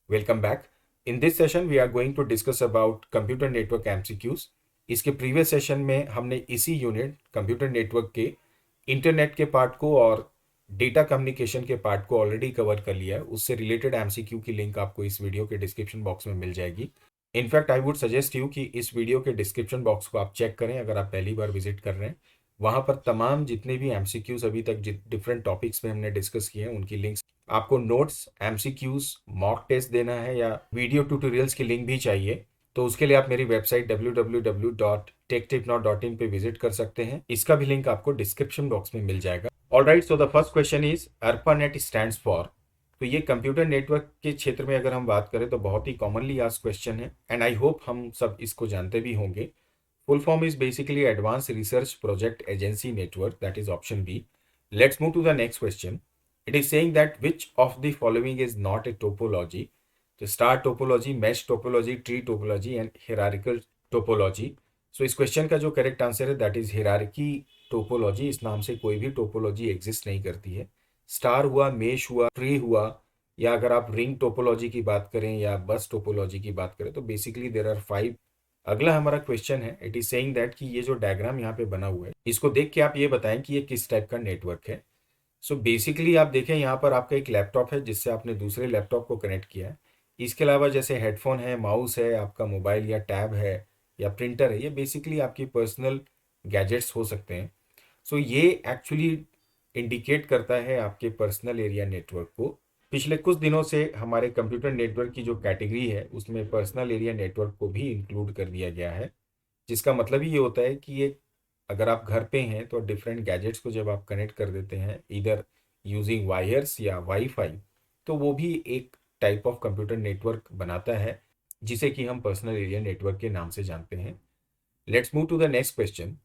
Welcome back. In this session, we are going to discuss about computer network MCQs. इसके previous session में हमने इसी unit computer network के internet के part को और डेटा कम्युनिकेशन के पार्ट को ऑलरेडी कवर कर लिया है। उससे रिलेटेड एमसीक्यू की लिंक आपको इस वीडियो के डिस्क्रिप्शन बॉक्स में मिल जाएगी। In fact I would suggest you कि इस वीडियो के डिस्क्रिप्शन बॉक्स को आप चेक करें अगर आप पहली बार विजिट कर रहे हैं। वहाँ पर तमाम जितने भी एमसीक्यूज अभी तक डिफरेंट टॉपिक्स में हमने डिस्कस किए हैं उनकी लिंक्स, आपको नोट्स, एमसीक्यूज, मॉक टेस्ट देना है या वीडियो ट्यूटोरियल्स की लिंक भी चाहिए तो उसके लिए आप मेरी वेबसाइट www.techtipnot.in पे विजिट कर सकते हैं। इसका भी लिंक आपको डिस्क्रिप्शन बॉक्स में मिल जाएगा। Alright, so the first question is ARPANET stands for. तो ये कंप्यूटर नेटवर्क के क्षेत्र में अगर हम बात करें तो बहुत ही कॉमनली आस्क्ड क्वेश्चन है एंड आई होप हम सब इसको जानते भी होंगे। Full form is basically advance research project agency network, that is option B. Let's move to the next question. It is saying that which of the following is not a topology? तो star topology, mesh topology, tree topology and hierarchical topology. So इस question का जो correct answer है that is hierarchy topology. इस नाम से कोई भी टोपोलॉजी एग्जिस्ट नहीं करती है। स्टार हुआ, मेश हुआ, ट्री हुआ, या अगर आप रिंग टोपोलॉजी की बात करें या बस टोपोलॉजी की बात करें तो बेसिकली देयर आर 5। अगला हमारा क्वेश्चन है, इट इज सेइंग दैट कि ये जो डायग्राम यहाँ पे बना हुआ है इसको देख के आप ये बताएं कि ये किस टाइप का नेटवर्क है। सो बेसिकली आप देखें यहाँ पर आपका एक लैपटॉप है जिससे आपने दूसरे लैपटॉप को कनेक्ट किया है। इसके अलावा जैसे हेडफोन है, माउस है, आपका मोबाइल या टैब है या प्रिंटर है, ये बेसिकली आपकी पर्सनल गैजेट्स हो सकते हैं। सो ये एक्चुअली इंडिकेट करता है आपके पर्सनल एरिया नेटवर्क को। पिछले कुछ दिनों से हमारे कंप्यूटर नेटवर्क की जो कैटेगरी है उसमें पर्सनल एरिया नेटवर्क को भी इंक्लूड कर दिया गया है, जिसका मतलब ही ये होता है कि ये अगर आप घर पे हैं तो डिफरेंट गैजेट्स को जब आप कनेक्ट कर देते हैं इधर यूजिंग वायर्स या वाईफाई, तो वो भी एक टाइप ऑफ कंप्यूटर नेटवर्क बनाता है जिसे कि हम पर्सनल एरिया नेटवर्क के नाम से जानते हैं। Let's move to the next question.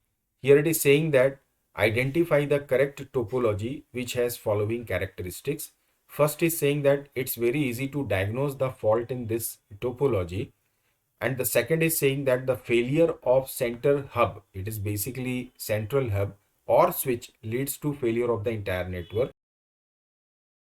Here it is saying that identify the correct topology which has following characteristics. First is saying that it's very easy to diagnose the fault in this topology, and the second is saying that the failure of center hub, it is basically central hub or switch, leads to failure of the entire network।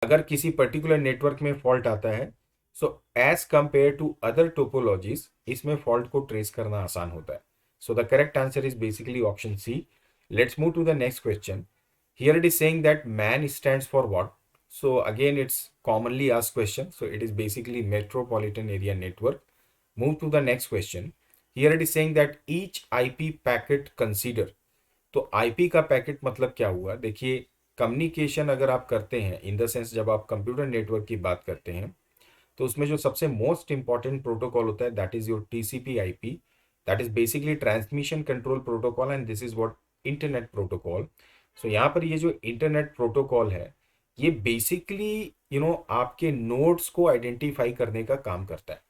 अगर किसी particular network में fault आता है so as compare to other topologies इसमें fault को trace करना आसान होता है। So the correct answer is basically option C. Let's move to the next question. Here it is saying that MAN stands for what. So again it's commonly asked question, so it is basically metropolitan area network. Move to the next question. Here it is saying that each IP packet consider। तो IP का packet मतलब क्या हुआ? देखिए, communication अगर आप करते हैं इन द सेंस जब आप कंप्यूटर नेटवर्क की बात करते हैं तो उसमें जो सबसे मोस्ट इंपॉर्टेंट प्रोटोकॉल होता है that is your TCP IP, that is basically transmission control protocol and this is what internet protocol. So यहाँ पर ये जो इंटरनेट प्रोटोकॉल है ये बेसिकली आपके नोड्स को आइडेंटिफाई करने का काम करता है।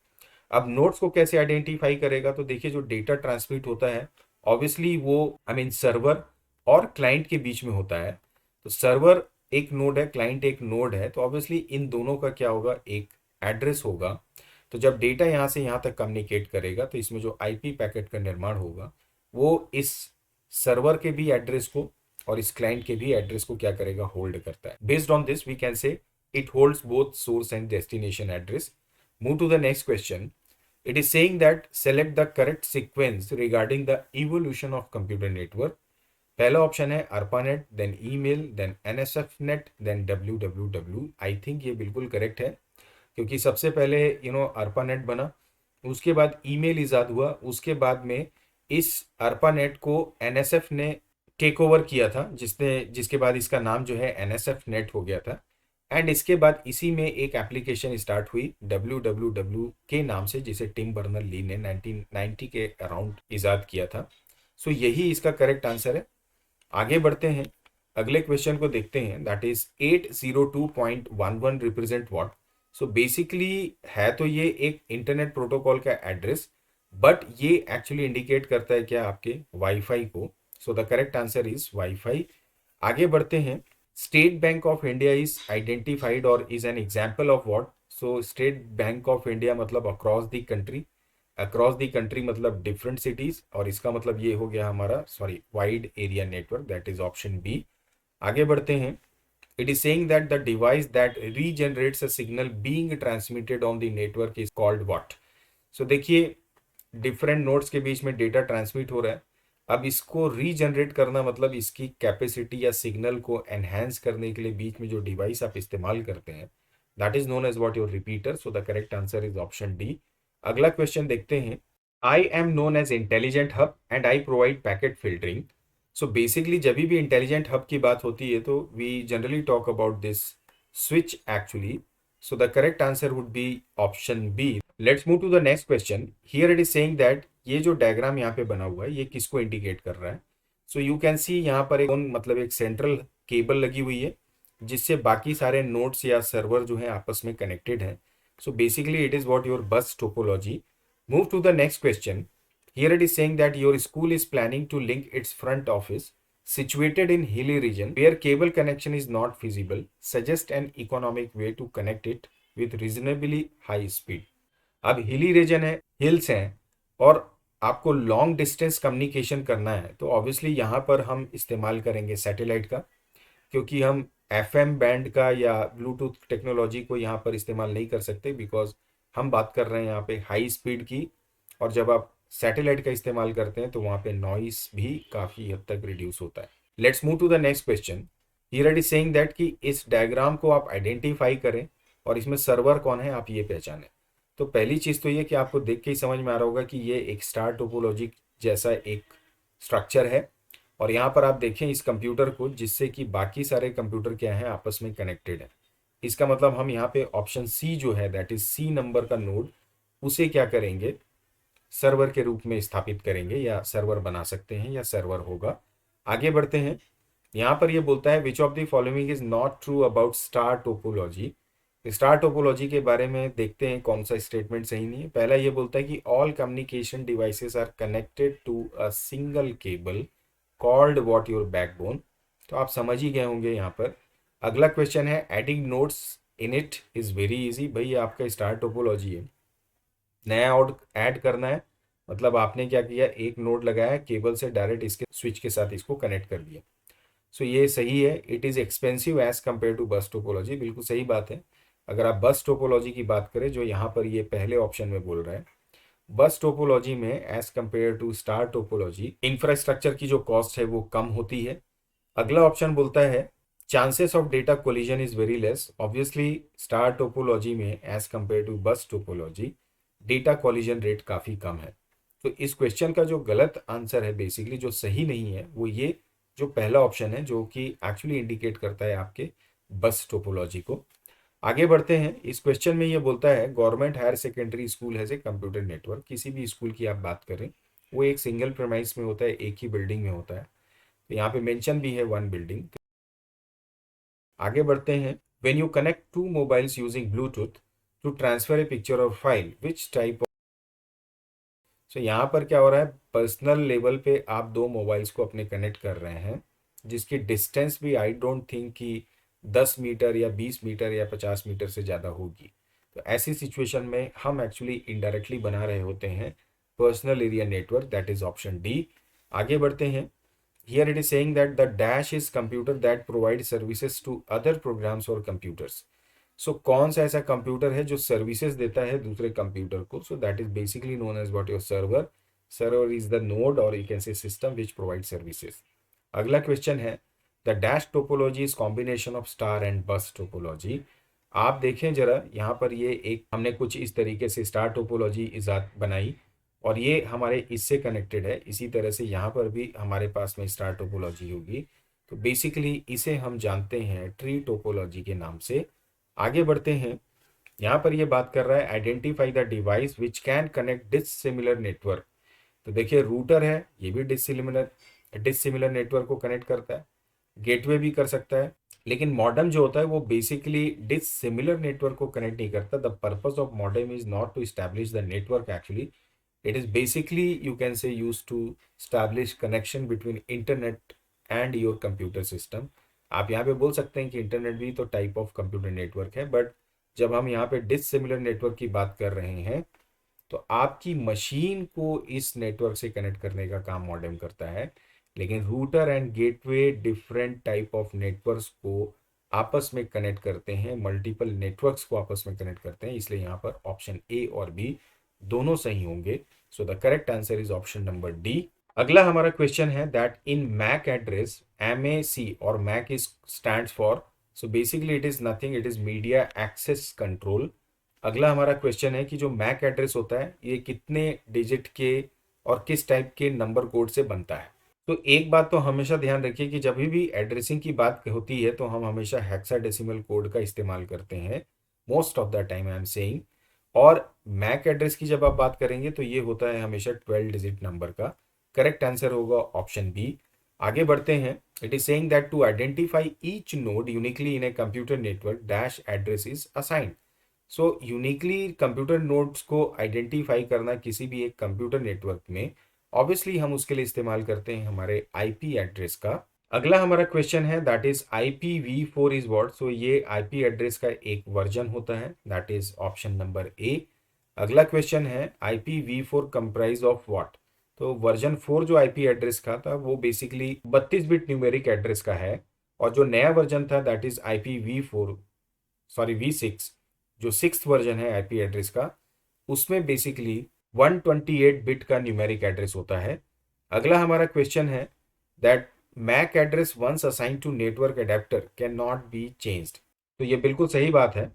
अब नोड्स को कैसे आइडेंटिफाई करेगा? तो देखिए, जो डेटा ट्रांसमिट होता है ऑब्वियसली वो सर्वर और क्लाइंट के बीच में होता है। तो सर्वर एक नोड है, क्लाइंट एक नोड है, तो ऑब्वियसली इन दोनों का क्या होगा, एक एड्रेस होगा। तो जब डेटा यहाँ से यहाँ तक कम्युनिकेट करेगा तो इसमें जो आईपी पैकेट का निर्माण होगा वो इस सर्वर के भी एड्रेस को और इस क्लाइंट के भी एड्रेस को क्या करेगा, होल्ड करता है। Based on this we can say it holds both source and destination address. Move to the next question. It is saying that select the correct sequence regarding the evolution of computer network। पहला option है ARPANET, then email, then NSFNet, then WWW। I think ये बिल्कुल correct है क्योंकि सबसे पहले ARPANET बना, उसके बाद ईमेल ईजाद हुआ, उसके बाद में इस ARPANET को NSF ने टेक ओवर किया था जिसके बाद इसका नाम जो है NSFNet हो गया था। एंड इसके बाद इसी में एक एप्लीकेशन स्टार्ट हुई WWW के नाम से जिसे टिम बर्नर ली ने 1990 के अराउंड इजाद किया था। सो यही इसका करेक्ट आंसर है। आगे बढ़ते हैं, अगले क्वेश्चन को देखते हैं। That is 802.11 represent what. So basically है तो ये एक इंटरनेट प्रोटोकॉल का एड्रेस, बट ये एक्चुअली इंडिकेट करता है क्या, आपके वाईफाई को। So the correct answer is WiFi. आगे बढ़ते हैं। State Bank of India is identified और is an example of what. So State Bank of India मतलब across the country, across the country मतलब डिफरेंट सिटीज, और इसका मतलब ये हो गया हमारा wide area network, that is option B. आगे बढ़ते हैं। It is saying that the device that regenerates a signal being transmitted on the network is called what? So देखिए, डिफरेंट नोड्स के बीच में डेटा ट्रांसमिट हो रहा है। अब इसको रीजनरेट करना मतलब इसकी कैपेसिटी या सिग्नल को एनहेंस करने के लिए बीच में जो डिवाइस आप इस्तेमाल करते हैं, that is known as what your repeater. So the correct answer is option D. अगला क्वेश्चन देखते हैं। I am known as intelligent hub and I provide packet filtering. So basically जब भी इंटेलिजेंट हब की बात होती है तो we generally talk about this switch actually. So the correct answer would be option B. Let's move to the next question. Here it is saying that ये जो diagram यहाँ पे बना हुआ है ये किसको इंडिकेट कर रहा है? सो यू कैन सी यहाँ पर एक मतलब एक सेंट्रल केबल लगी हुई है जिससे बाकी सारे नोड्स या सर्वर जो है आपस में कनेक्टेड है। So basically it is what your bus topology. Move to the next question. Here it is saying that your school is planning to link its front office situated in hilly region where cable connection is not feasible. Suggest an economic way to connect it with reasonably high speed. अब hilly region है, hills हैं और आपको long distance communication करना है तो obviously यहाँ पर हम इस्तेमाल करेंगे सैटेलाइट का, क्योंकि हम एफएम बैंड का या ब्लूटूथ टेक्नोलॉजी को यहाँ पर इस्तेमाल नहीं कर सकते बिकॉज हम बात कर रहे हैं यहाँ पे हाई स्पीड की। और जब आप सैटेलाइट का इस्तेमाल करते हैं तो वहाँ पे नॉइस भी काफ़ी हद तक रिड्यूस होता है। Let's move to the next question. Here it is saying that कि इस डायग्राम को आप आइडेंटिफाई करें और इसमें सर्वर कौन है आप ये पहचानें। तो पहली चीज़ तो ये कि आपको देख के ही समझ में आ रहा होगा कि ये एक स्टार टोपोलॉजी जैसा एक स्ट्रक्चर है और यहाँ पर आप देखें इस कंप्यूटर को जिससे कि बाकी सारे कंप्यूटर क्या है आपस में कनेक्टेड है। इसका मतलब हम यहाँ पे ऑप्शन सी जो है दैट इज सी नंबर का नोड उसे क्या करेंगे, सर्वर के रूप में स्थापित करेंगे या सर्वर बना सकते हैं या सर्वर होगा। आगे बढ़ते हैं। यहाँ पर ये बोलता है which of the following is not true about star topology. Star topology के बारे में देखते हैं कौन सा स्टेटमेंट सही नहीं है। पहला ये बोलता है कि all communication devices are connected to a single cable called what your backbone. तो आप समझ ही गए होंगे यहाँ पर। अगला क्वेश्चन है adding notes in it is very easy. भाई ये आपका स्टार टोपोलॉजी है, नया नोड ऐड करना है मतलब आपने क्या किया, एक नोड लगाया केबल से डायरेक्ट इसके स्विच के साथ इसको कनेक्ट कर दिया। सो ये सही है। It is expensive as compare to bus topology, बिल्कुल सही बात है। अगर आप बस टोपोलॉजी की बात करें जो यहाँ पर ये पहले ऑप्शन में बोल रहा है, बस टोपोलॉजी में as compare to star topology infrastructure की जो कॉस्ट है वो कम होती है। अगला ऑप्शन बोलता है chances of data collision is very less. Obviously star topology में as compare to bus topology data collision rate काफ़ी कम है। तो इस क्वेश्चन का जो गलत आंसर है बेसिकली जो सही नहीं है वो ये जो पहला ऑप्शन है जो कि एक्चुअली इंडिकेट करता है आपके बस टोपोलॉजी को। आगे बढ़ते हैं। इस क्वेश्चन में ये बोलता है गवर्नमेंट हायर सेकेंडरी स्कूल है कंप्यूटर नेटवर्क। किसी भी स्कूल की आप बात करें वो एक सिंगल प्रेमाइस में होता है, एक ही बिल्डिंग में होता है। तो यहाँ पे मेंशन भी है वन बिल्डिंग। आगे बढ़ते हैं। When you connect to mobiles using Bluetooth to transfer a picture और file which type of. So यहाँ पर क्या हो रहा है, पर्सनल लेवल पे आप दो मोबाइल्स को अपने कनेक्ट कर रहे हैं जिसकी डिस्टेंस भी आई डोंट थिंक कि 10 मीटर या 20 मीटर या 50 मीटर से ज़्यादा होगी। तो ऐसी सिचुएशन में हम एक्चुअली इनडायरेक्टली बना रहे होते हैं personal area network, that is option D. आगे बढ़ते हैं। Here it is saying that the dash is computer that provide services to other programs और कंप्यूटर्स। सो कौन सा ऐसा कंप्यूटर है जो सर्विसेज देता है दूसरे कंप्यूटर को? So that is basically known as what your server. Server is the node और you can say system which provide services. अगला क्वेश्चन है the dash topology is combination of star and bus topology. आप देखें जरा यहाँ पर ये एक हमने कुछ इस तरीके से स्टार टोपोलॉजी इजाद बनाई और ये हमारे इससे कनेक्टेड है। इसी तरह से यहाँ पर भी हमारे पास में स्टार टोपोलॉजी होगी। तो बेसिकली इसे हम जानते हैं ट्री टोपोलॉजी के नाम से। आगे बढ़ते हैं। यहाँ पर ये बात कर रहा है identify the device which can connect dissimilar network. तो देखिए रूटर है, ये भी डिससिमिलर नेटवर्क को कनेक्ट करता है, गेटवे भी कर सकता है। लेकिन मॉडेम जो होता है वो बेसिकली डिससिमिलर नेटवर्क को कनेक्ट नहीं करता। The purpose of modem is not to establish the network actually, it is basically you can say use to establish connection between internet and your computer system. आप यहाँ पे बोल सकते हैं कि इंटरनेट भी तो टाइप ऑफ कंप्यूटर नेटवर्क है, बट जब हम यहाँ पे डिससिमिलर नेटवर्क की बात कर रहे हैं तो आपकी मशीन को इस नेटवर्क से कनेक्ट करने का काम मॉडेम करता है। लेकिन router and gateway different type of networks को आपस में कनेक्ट करते हैं, मल्टीपल नेटवर्क्स को आपस में कनेक्ट करते हैं, इसलिए यहाँ पर ऑप्शन ए और बी दोनों सही होंगे। So the correct answer is option number D. अगला हमारा क्वेश्चन है that in MAC address MAC और MAC is stands for, so basically it is nothing, it is media access control. अगला हमारा क्वेश्चन है कि जो मैक एड्रेस होता है ये कितने डिजिट के और किस टाइप के नंबर कोड से बनता है। तो एक बात तो हमेशा ध्यान रखिए कि जब भी एड्रेसिंग की बात होती है तो हम हमेशा हेक्साडेसिमल कोड का इस्तेमाल करते हैं, most of the time I am saying. और मैक एड्रेस की जब आप बात करेंगे तो ये होता है हमेशा 12 डिजिट नंबर का। करेक्ट आंसर होगा ऑप्शन बी। आगे बढ़ते हैं। It is saying that to identify each node uniquely in a computer network dash address is assigned. So uniquely computer nodes को आइडेंटिफाई करना किसी भी एक कंप्यूटर नेटवर्क में, ऑब्वियसली हम उसके लिए इस्तेमाल करते हैं हमारे आईपी एड्रेस का। अगला हमारा क्वेश्चन है that is IPv4 is what. So ये आईपी एड्रेस का एक वर्जन होता है, that is option number A. अगला क्वेश्चन है IPv4 कंप्राइज ऑफ व्हाट। तो वर्जन 4 जो आईपी एड्रेस का था वो बेसिकली 32 बिट न्यूमेरिक एड्रेस का है, और जो नया वर्जन था that is IPv4 sorry V6, जो सिक्स्थ वर्जन है आईपी एड्रेस का, उसमें बेसिकली 128 बिट का न्यूमेरिक एड्रेस होता है। अगला हमारा क्वेश्चन है that MAC address once assigned to network adapter can not be changed. तो ये बिल्कुल सही बात है।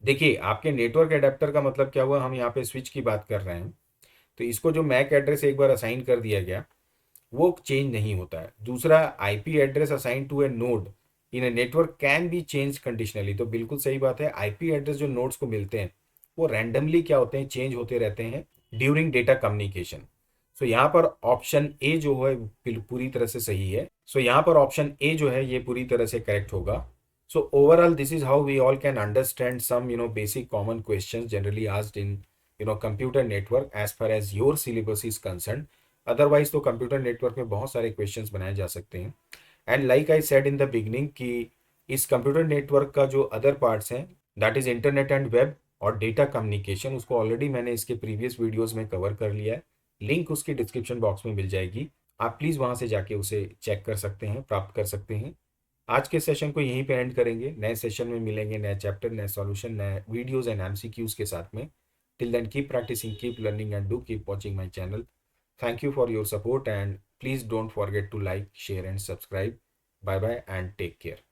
देखिए आपके नेटवर्क एडेप्टर का मतलब क्या हुआ, हम यहाँ पे स्विच की बात कर रहे हैं, तो इसको जो मैक एड्रेस एक बार असाइन कर दिया गया वो चेंज नहीं होता है। दूसरा, IP address assign to a node in a network can be change conditionally. तो बिल्कुल सही बात है, आईपी एड्रेस जो नोड्स को मिलते हैं वो रैंडमली क्या होते हैं, चेंज होते रहते हैं ड्यूरिंग डेटा कम्युनिकेशन। सो यहाँ पर ऑप्शन ए जो है पूरी तरह से सही है। सो यहाँ पर ऑप्शन ए जो है ये पूरी तरह से करेक्ट होगा। So overall this is how we all can understand some basic common questions generally asked in computer network as far as your syllabus is concern. Otherwise तो कंप्यूटर नेटवर्क में बहुत सारे क्वेश्चंस बनाए जा सकते हैं। And like I said in the beginning कि इस कंप्यूटर नेटवर्क का जो अदर पार्ट्स हैं that is internet and web और डेटा कम्युनिकेशन, उसको ऑलरेडी मैंने इसके प्रीवियस वीडियोस में कवर कर लिया है। लिंक उसकी डिस्क्रिप्शन बॉक्स में मिल जाएगी, आप प्लीज़ वहाँ से जाके उसे चेक कर सकते हैं, प्राप्त कर सकते हैं। आज के सेशन को यहीं पे एंड करेंगे, नए सेशन में मिलेंगे, नए चैप्टर, नए सॉल्यूशन, नए वीडियोस एंड MCQs के साथ में। Till then keep practicing, keep learning and do keep watching my channel. Thank you for your support and please don't forget to like, share and subscribe. Bye bye and take care.